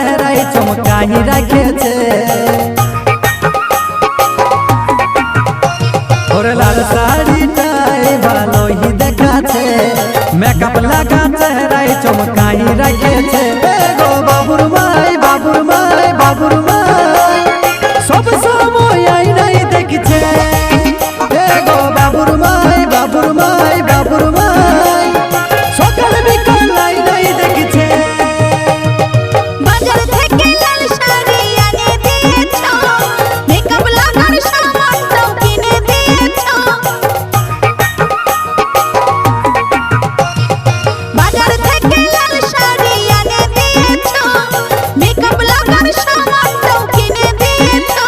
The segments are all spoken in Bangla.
চেহারায় চমকাই রাখেছে। ওর লাল শাড়িটাই ভালোই দেখাচ্ছে, মেকআপ লাগা চেহারায় চমকাই রাখেছে। গো বাবুর মাই বাবুর মাই বাবুর মাই সব সময় আইনাই দেখছে। গো বাবুর মাই বাবুর মাই বাবুর মাই সকাল বিকাল আইনাই দেখছে। বাজার থেকে লাল শাড়ি এনে দিয়েছো, মেকআপ লাগার সামানটাও কিনে দিয়েছো। বাজার থেকে লাল শাড়ি এনে দিয়েছো, মেকআপ লাগার সামানটাও কিনে দিয়েছো।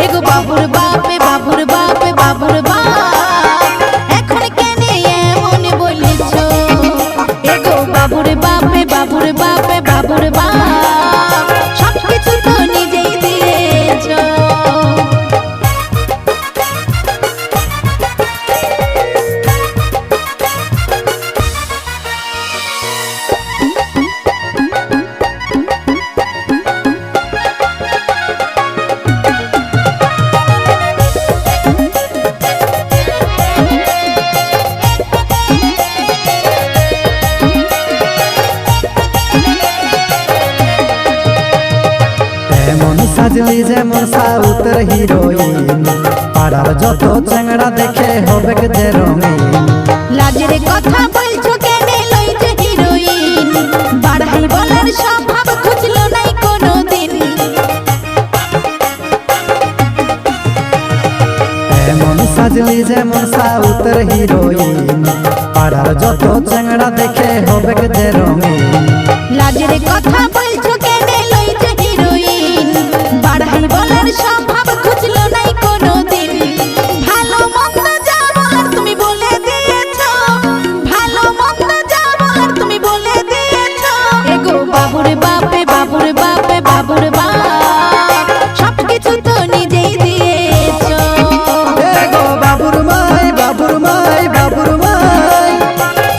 এগো বাবুর বাপে বাবুর বাপে বাবুর বাপ এখন কেন এমন বলেছো? এগো বাবুর বাপে বাবুর বাপে বাবুর বাপ সবকিছু তো নিজেই দিয়েছো। এমন সাজলি যেমন সাউথের হিরোইন, পাড়ার যত চ্যাংড়া দেখে হবে যে রঙিন। লাজের কথা বলছো কেন লই যে হিরোইন, বাড়াই বলার স্বভাব খুঁজলো নাই কোনোদিন। এমন সাজলি যেমন সাউথের হিরোইন, পাড়ার যত চ্যাংড়া দেখে হবে যে রঙিন। লাজের কথা বলছো কেন লই যে হিরোইন, বাড়াই বলার স্বভাব খুঁজলো নাই কোনোদিন। ভালো মন্দ যা বলার তুমি বলে দিয়েছো, ভালো মন্দ যা বলার তুমি বলে দিয়েছো। এগো বাবুর বাপে বাবুর বাপে বাবুর বাপ সবকিছু তো নিজেই দিয়েছো। গো বাবুর মাই বাবুর মাই বাবুর মাই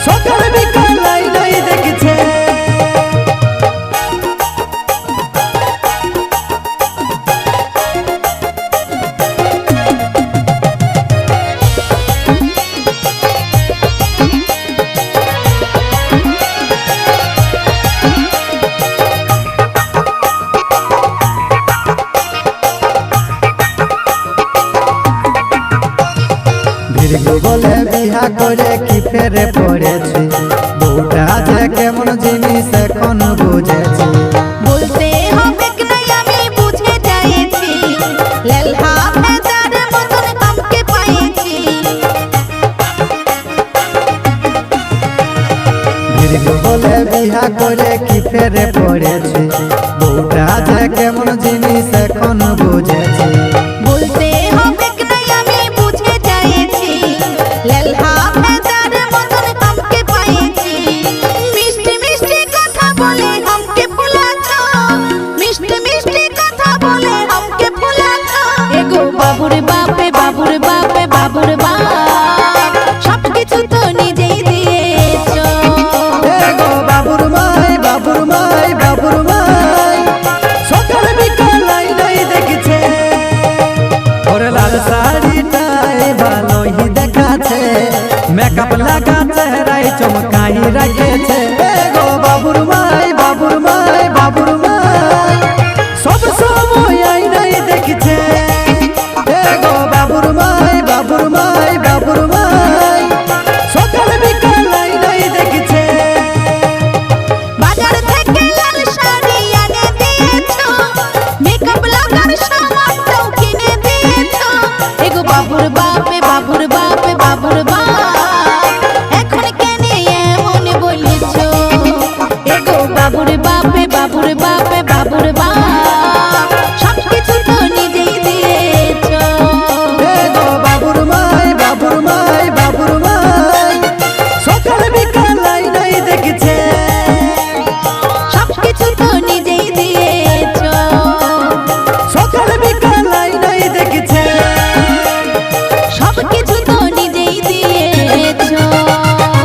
সকাল বিকাল আইনাই দেখছে। ভিড়গো বলে বিহা করে কি ফেরে পড়েছে, বউটা যে কেমন জিনিস এখন বুঝেছে। বলতে হবে কি নাই আমি বুঝে যাইছি, লেলহা ভেজার মতন আমকে পাইছি। ভিড়গো বলে বিহা করে কি ফেরে পড়েছে, বউটা যে কেমন জিনিস